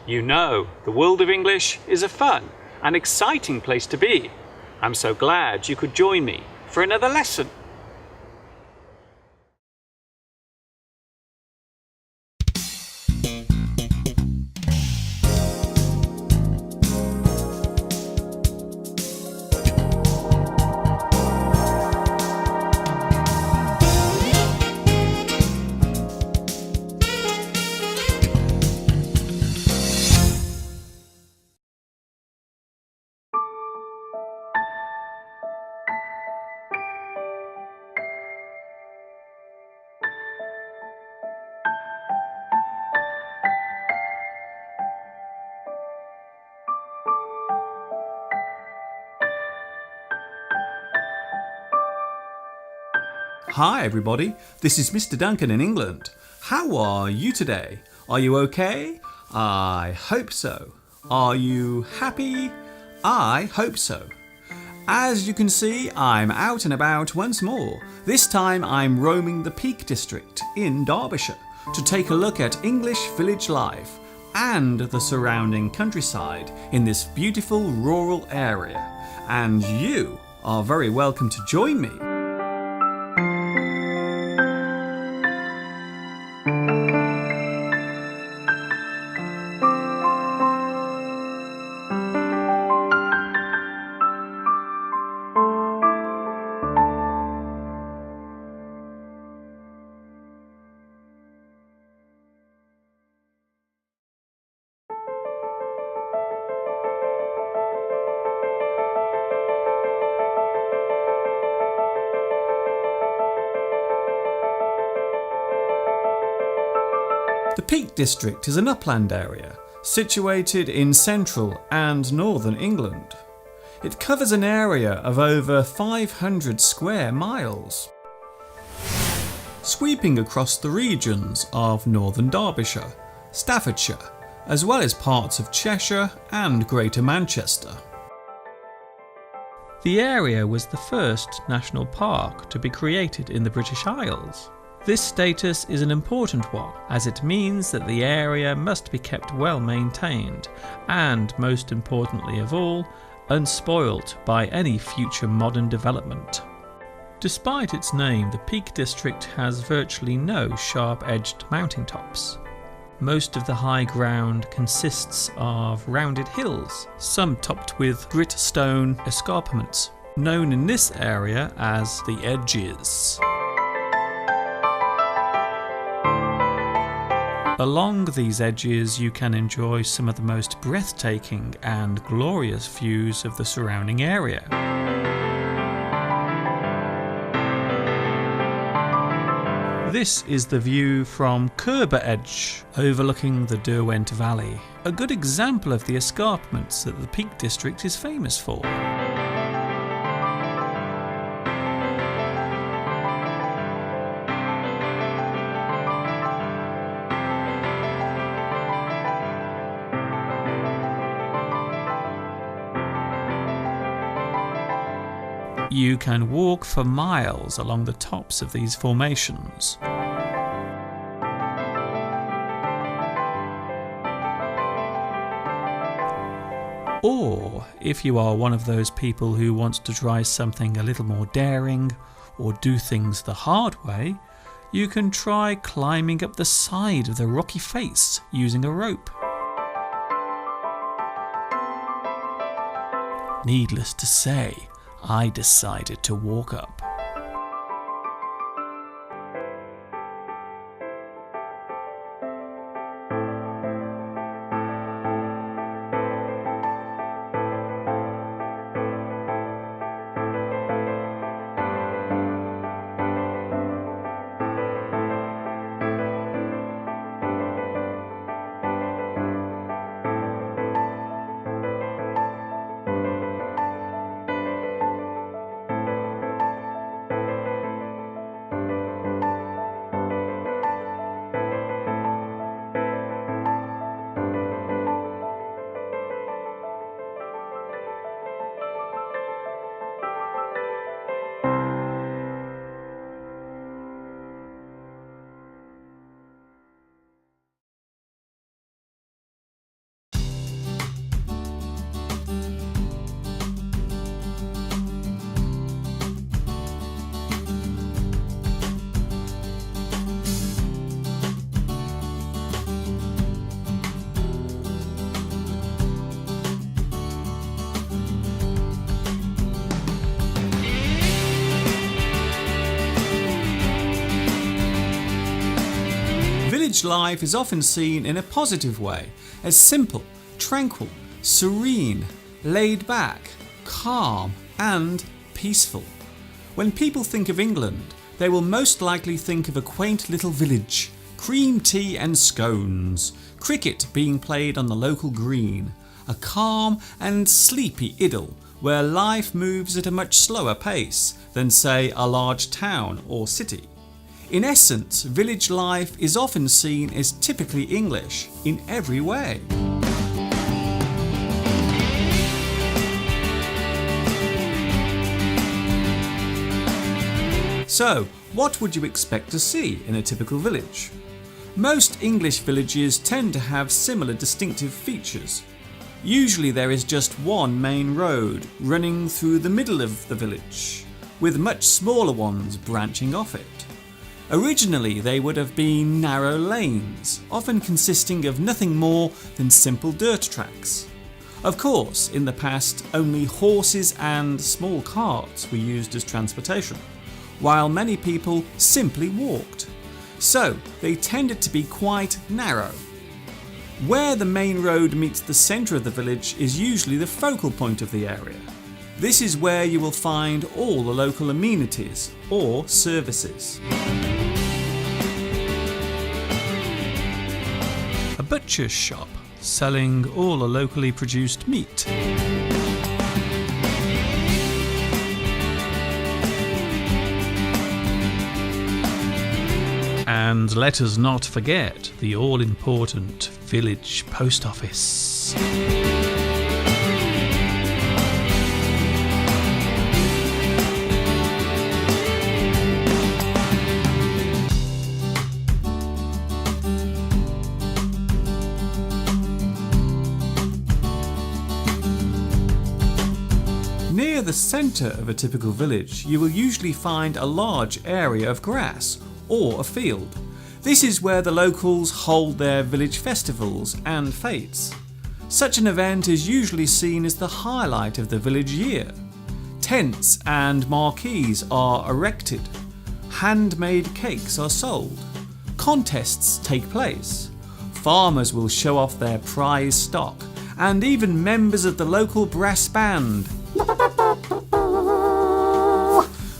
You know, the world of English is a fun and exciting place to be. I'm so glad you could join me for another lesson. Hi everybody, this is Mr. Duncan in England. How are you today? Are you okay? I hope so. Are you happy? I hope so. As you can see, I'm out and about once more. This time I'm roaming the Peak District in Derbyshire to take a look at English village life and the surrounding countryside in this beautiful rural area. And you are very welcome to join me. The Peak District is an upland area situated in central and northern England. It covers an area of over 500 square miles, sweeping across the regions of northern Derbyshire, Staffordshire, as well as parts of Cheshire and Greater Manchester. The area was the first national park to be created in the British Isles. This status is an important one, as it means that the area must be kept well maintained and, most importantly of all, unspoilt by any future modern development. Despite its name, the Peak District has virtually no sharp-edged mountaintops. Most of the high ground consists of rounded hills, some topped with gritstone escarpments, known in this area as the Edges. Along these edges you can enjoy some of the most breathtaking and glorious views of the surrounding area. This is the view from Kerber Edge, overlooking the Derwent Valley, a good example of the escarpments that the Peak District is famous for. You can walk for miles along the tops of these formations. Or, if you are one of those people who wants to try something a little more daring or do things the hard way, you can try climbing up the side of the rocky face using a rope. Needless to say, I decided to walk up. village life is often seen in a positive way, as simple, tranquil, serene, laid back, calm and peaceful. When people think of England, they will most likely think of a quaint little village, cream tea and scones, cricket being played on the local green, a calm and sleepy idyll where life moves at a much slower pace than, say, a large town or city. In essence, village life is often seen as typically English in every way. So, what would you expect to see in a typical village? Most English villages tend to have similar distinctive features. Usually there is just one main road running through the middle of the village, with much smaller ones branching off it. Originally they would have been narrow lanes, often consisting of nothing more than simple dirt tracks. Of course, in the past only horses and small carts were used as transportation, while many people simply walked. So they tended to be quite narrow. Where the main road meets the centre of the village is usually the focal point of the area. This is where you will find all the local amenities or services. A butcher's shop selling all the locally produced meat. And let us not forget the all-important village post office. Near the centre of a typical village, you will usually find a large area of grass or a field. This is where the locals hold their village festivals and fetes. Such an event is usually seen as the highlight of the village year. Tents and marquees are erected. Handmade cakes are sold. Contests take place. Farmers will show off their prize stock, and even members of the local brass band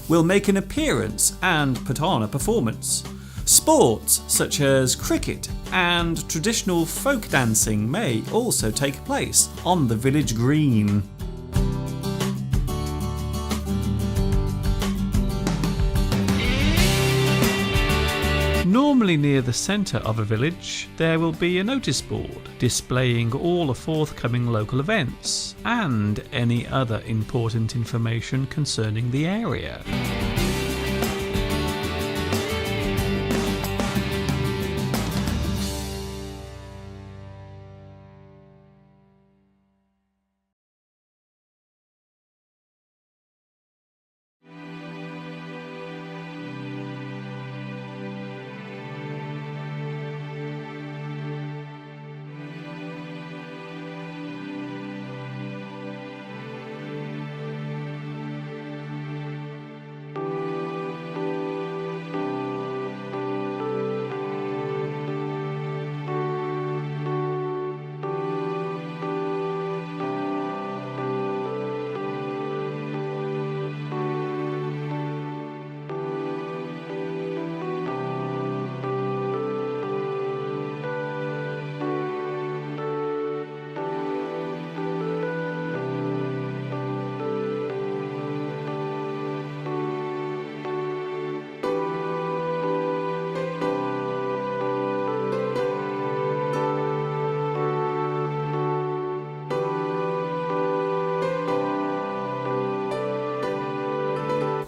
will make an appearance and put on a performance. Sports such as cricket and traditional folk dancing may also take place on the village green. Normally near the centre of a village, there will be a notice board displaying all the forthcoming local events and any other important information concerning the area.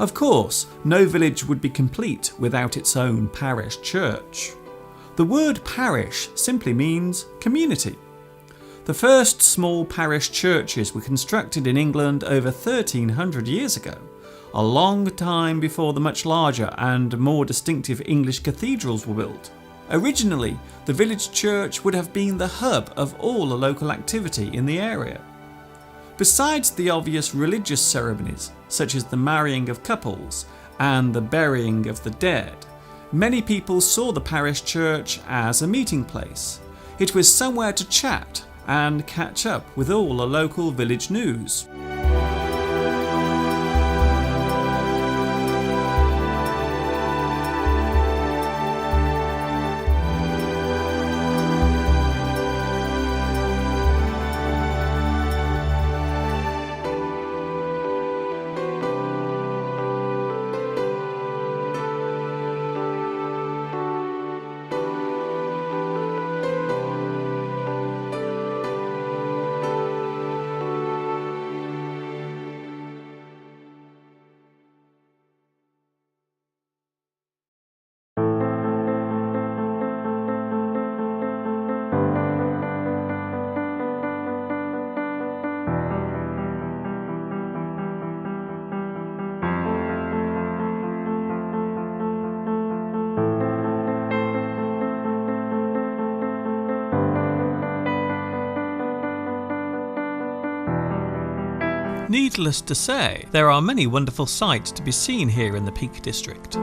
Of course, no village would be complete without its own parish church. The word parish simply means community. The first small parish churches were constructed in England over 1300 years ago, a long time before the much larger and more distinctive English cathedrals were built. Originally, the village church would have been the hub of all the local activity in the area. Besides the obvious religious ceremonies, such as the marrying of couples and the burying of the dead, Many people saw the parish church as a meeting place. It was somewhere to chat and catch up with all the local village news. Needless to say, there are many wonderful sights to be seen here in the Peak District.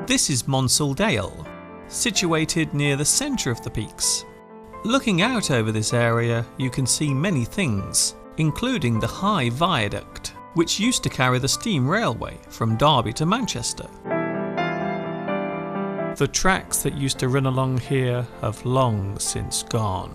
This is Monsall Dale, situated near the centre of the peaks. Looking out over this area, you can see many things, including the High Viaduct, which used to carry the steam railway from Derby to Manchester. The tracks that used to run along here have long since gone.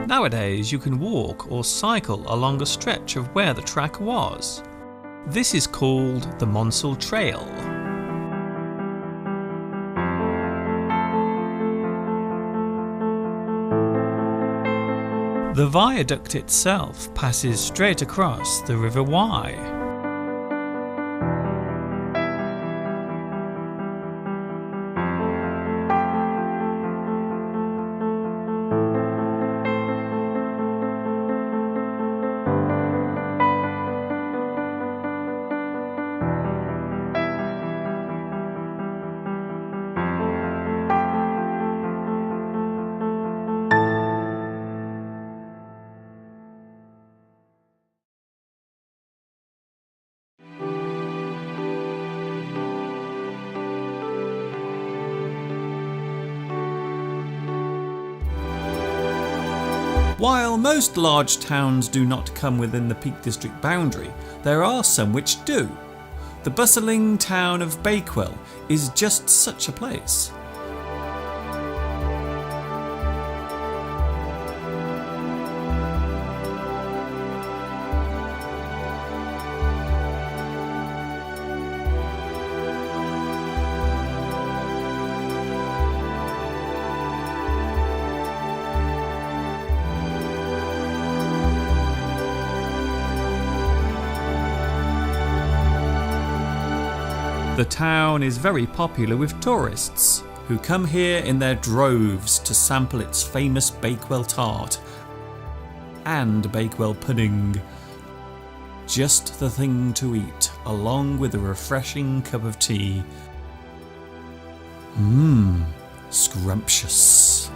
Nowadays, you can walk or cycle along a stretch of where the track was. This is called the Monsall Trail. The viaduct itself passes straight across the River Wye. While most large towns do not come within the Peak District boundary, there are some which do. The bustling town of Bakewell is just such a place. The town is very popular with tourists who come here in their droves to sample its famous Bakewell tart and Bakewell pudding. Just the thing to eat, along with a refreshing cup of tea. Scrumptious.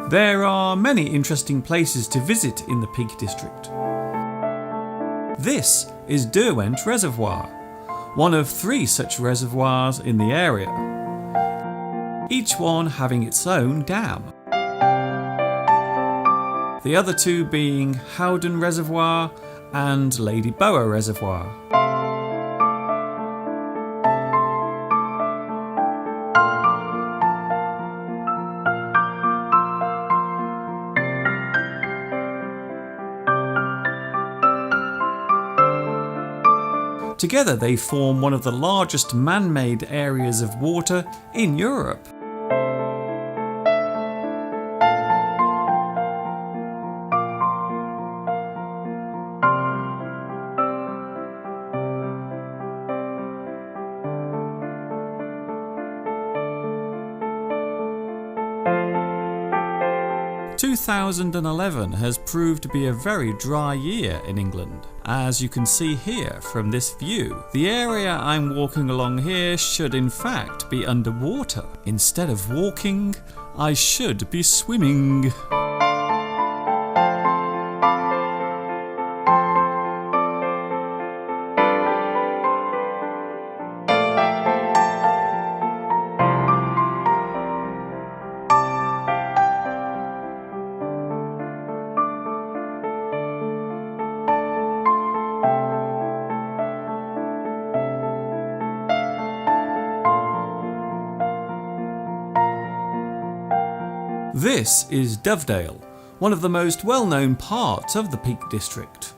There are many interesting places to visit in the Peak District. This is Derwent Reservoir, one of 3 such reservoirs in the area, each one having its own dam. The other 2 being Howden Reservoir and Lady Boa Reservoir. Together they form one of the largest man-made areas of water in Europe. ...2011 has proved to be a very dry year in England. As you can see here from this view, the area I'm walking along here should in fact be underwater. Instead of walking, I should be swimming. This is Dovedale, one of the most well-known parts of the Peak District.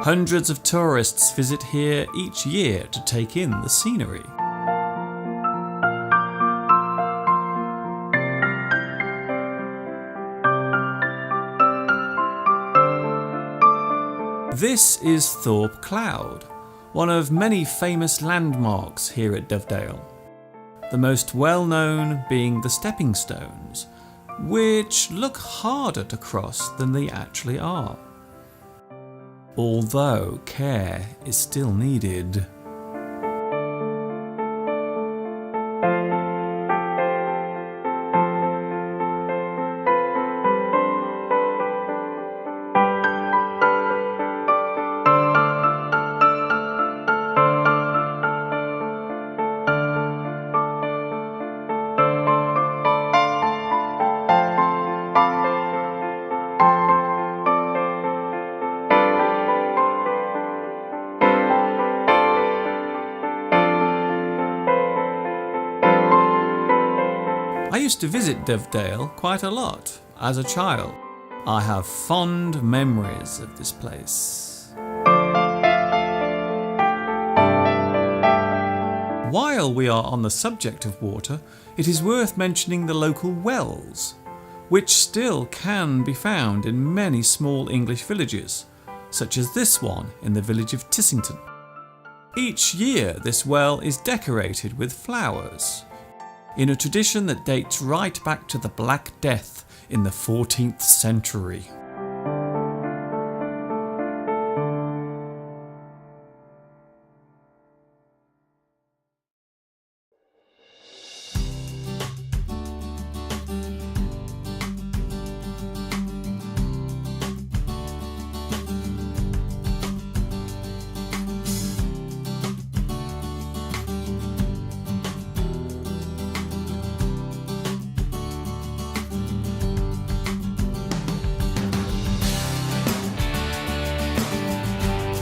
Hundreds of tourists visit here each year to take in the scenery. This is Thorpe Cloud, one of many famous landmarks here at Dovedale, the most well-known being the stepping stones, which look harder to cross than they actually are, although care is still needed. I used to visit Dovedale quite a lot as a child. I have fond memories of this place. While we are on the subject of water, it is worth mentioning the local wells, which still can be found in many small English villages, such as this one in the village of Tissington. Each year this well is decorated with flowers, in a tradition that dates right back to the Black Death in the 14th century.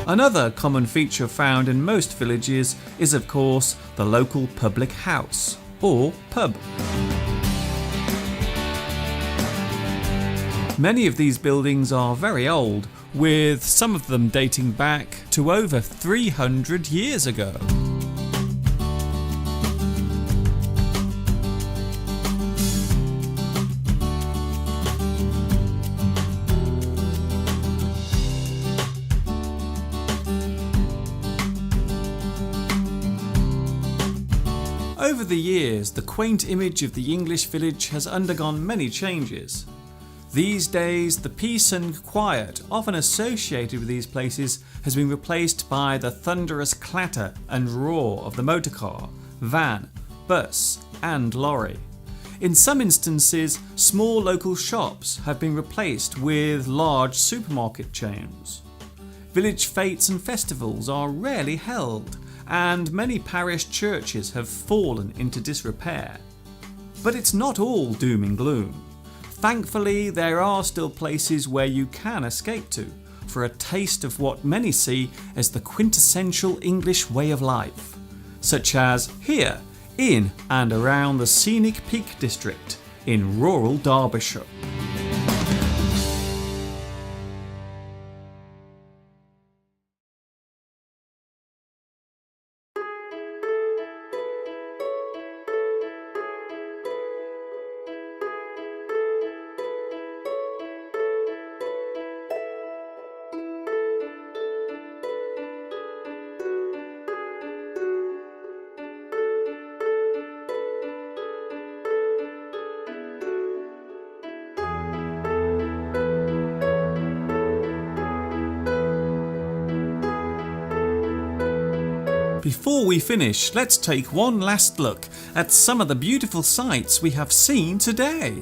Another common feature found in most villages is, of course, the local public house, or pub. Many of these buildings are very old, with some of them dating back to over 300 years ago. Over the years, the quaint image of the English village has undergone many changes. These days, the peace and quiet often associated with these places has been replaced by the thunderous clatter and roar of the motorcar van, bus and lorry. In some instances, small local shops have been replaced with large supermarket chains. Village fetes and festivals are rarely held, and many parish churches have fallen into disrepair. But it's not all doom and gloom. Thankfully, there are still places where you can escape to for a taste of what many see as the quintessential English way of life, such as here in and around the scenic Peak District in rural Derbyshire. Before we finish, let's take one last look at some of the beautiful sights we have seen today.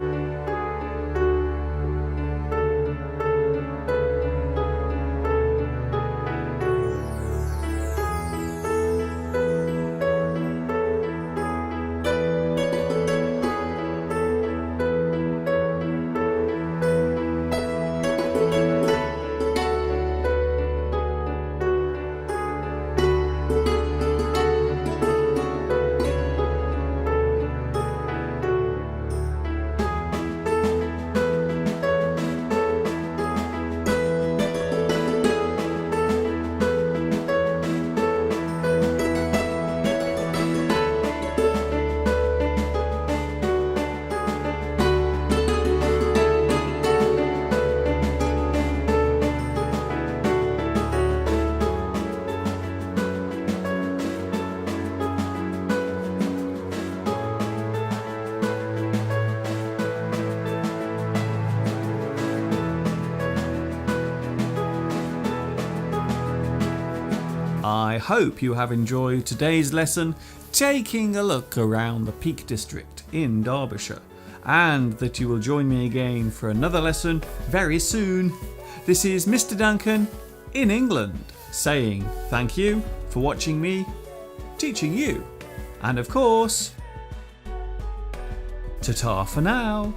I hope you have enjoyed today's lesson taking a look around the Peak District in Derbyshire, and that you will join me again for another lesson very soon. This is Mr. Duncan in England saying thank you for watching me, teaching you, and of course, ta-ta for now.